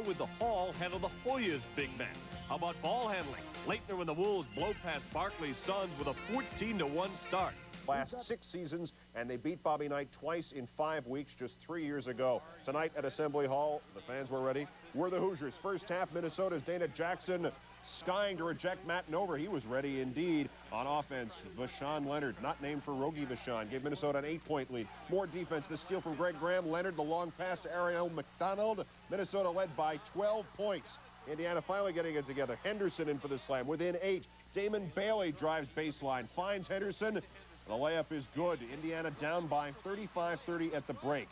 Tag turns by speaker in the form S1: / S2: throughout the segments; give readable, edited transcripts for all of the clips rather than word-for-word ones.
S1: how would the Hall handle the Hoyas' big men? How about ball handling? Leitner and the Wolves blow past Barkley's Suns with a 14-1 start.
S2: Last 6 seasons, and they beat Bobby Knight twice in 5 weeks just 3 years ago. Tonight at Assembly Hall, the fans were ready. We're the Hoosiers. First half, Minnesota's Dana Jackson skying to reject Matt Nover. He was ready indeed. On offense, Vashon Leonard, not named for Rogie Vashon, gave Minnesota an 8-point lead. More defense, the steal from Greg Graham. Leonard, the long pass to Ariel McDonald. Minnesota led by 12 points. Indiana finally getting it together. Henderson in for the slam within 8. Damon Bailey drives baseline, finds Henderson. The layup is good. Indiana down by 35-30 at the break.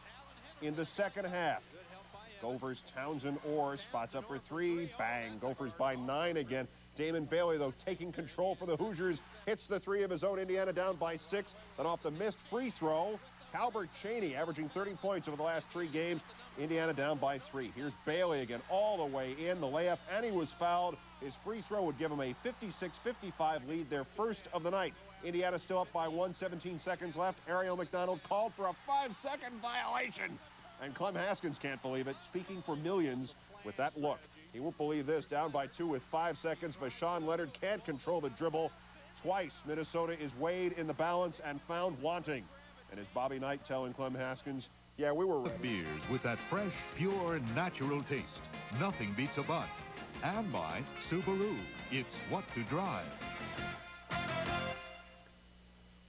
S2: In the second half, Gophers Townsend Orr spots up for 3. Bang. Gophers by 9 again. Damon Bailey, though, taking control for the Hoosiers. Hits the 3 of his own. Indiana down by 6. Then off the missed free throw, Calbert Chaney averaging 30 points over the last 3 games. Indiana down by 3. Here's Bailey again all the way in. The layup, and he was fouled. His free throw would give him a 56-55 lead, their first of the night. Indiana still up by 1, 17 seconds left. Ariel McDonald called for a 5-second violation. And Clem Haskins can't believe it, speaking for millions with that look. He won't believe this, down by 2 with 5 seconds. Vashon Leonard can't control the dribble. Twice, Minnesota is weighed in the balance and found wanting. And is Bobby Knight telling Clem Haskins, yeah, we were ready.
S3: Beers with that fresh, pure, natural taste. Nothing beats a butt. And by Subaru. It's what to drive.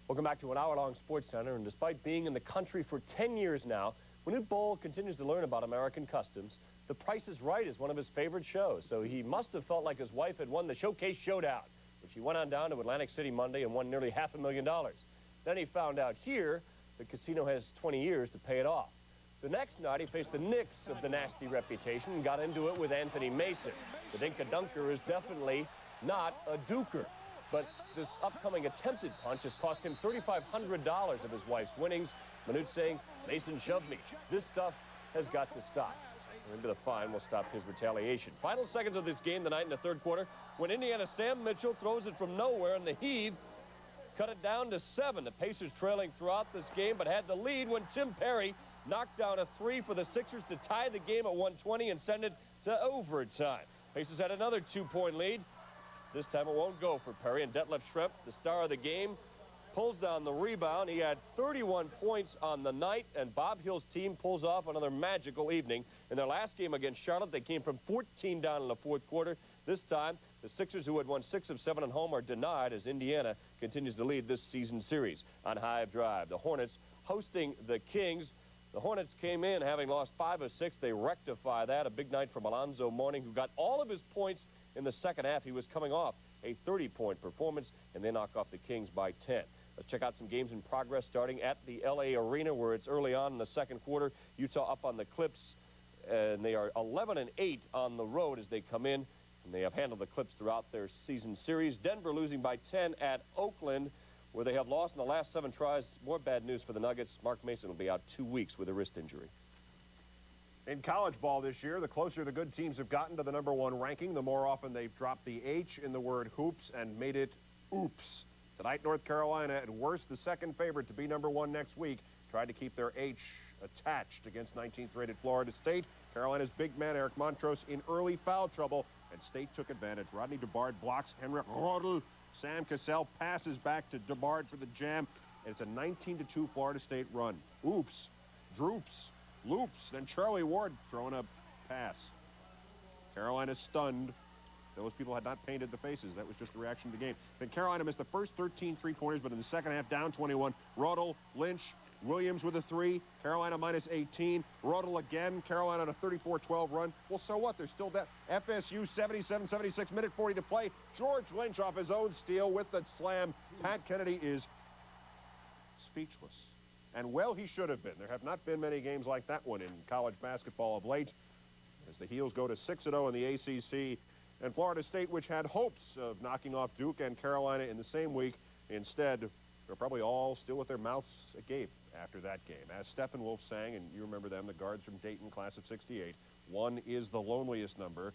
S4: Welcome back to an hour-long Sports Center, and despite being in the country for 10 years now, Manute Bol continues to learn about American customs. The Price is Right is one of his favorite shows, so he must have felt like his wife had won the Showcase Showdown, which he went on down to Atlantic City Monday and won nearly $500,000. Then he found out here the casino has 20 years to pay it off. The next night, he faced the Knicks of the nasty reputation and got into it with Anthony Mason. The Dinka-Dunker is definitely not a duker. But this upcoming attempted punch has cost him $3,500 of his wife's winnings. Manute saying, Mason shoved me. This stuff has got to stop. Maybe the fine will stop his retaliation. Final seconds of this game tonight in the third quarter, when Indiana's Sam Mitchell throws it from nowhere, and the Heave cut it down to 7. The Pacers trailing throughout this game, but had the lead when Tim Perry knocked down a 3 for the Sixers to tie the game at 120 and send it to overtime. Pacers had another 2-point lead. This time it won't go for Perry, and Detlef Schrempf, the star of the game, pulls down the rebound. He had 31 points on the night, and Bob Hill's team pulls off another magical evening. In their last game against Charlotte, they came from 14 down in the fourth quarter. This time, the Sixers, who had won 6 of 7 at home, are denied as Indiana continues to lead this season series. On Hive Drive, the Hornets hosting the Kings. The Hornets came in having lost 5 of 6. They rectify that. A big night from Alonzo Mourning, who got all of his points in the second half. He was coming off a 30-point performance, and they knock off the Kings by 10. Let's check out some games in progress starting at the L.A. Arena, where it's early on in the second quarter. Utah up on the Clips, and they are 11-8 on the road as they come in, and they have handled the Clips throughout their season series. Denver losing by 10 at Oakland, where they have lost in the last 7 tries. More bad news for the Nuggets. Mark Mason will be out 2 weeks with a wrist injury.
S2: In college ball this year, the closer the good teams have gotten to the #1 ranking, the more often they've dropped the H in the word hoops and made it oops. Tonight, North Carolina, at worst, the second favorite to be #1 next week, tried to keep their H attached against 19th-rated Florida State. Carolina's big man, Eric Montrose, in early foul trouble, and State took advantage. Rodney DeBard blocks Henrik Rodel. Sam Cassell passes back to DeBard for the jam, and it's a 19-2 Florida State run. Oops, droops, loops, then Charlie Ward throwing a pass. Carolina stunned. Those people had not painted the faces. That was just a reaction to the game. Then Carolina missed the first 13 three-pointers, but in the second half, down 21. Rodel, Lynch, Williams with a 3. Carolina minus 18. Rodel again. Carolina on a 34-12 run. Well, so what? They're still that. FSU 77-76, minute 40 to play. George Lynch off his own steal with the slam. Pat Kennedy is speechless. And well, he should have been. There have not been many games like that one in college basketball of late, as the Heels go to 6-0 in the ACC. And Florida State, which had hopes of knocking off Duke and Carolina in the same week, instead, they're probably all still with their mouths agape after that game. As Steppenwolf sang, and you remember them, the guards from Dayton, class of '68, 1 is the loneliest number.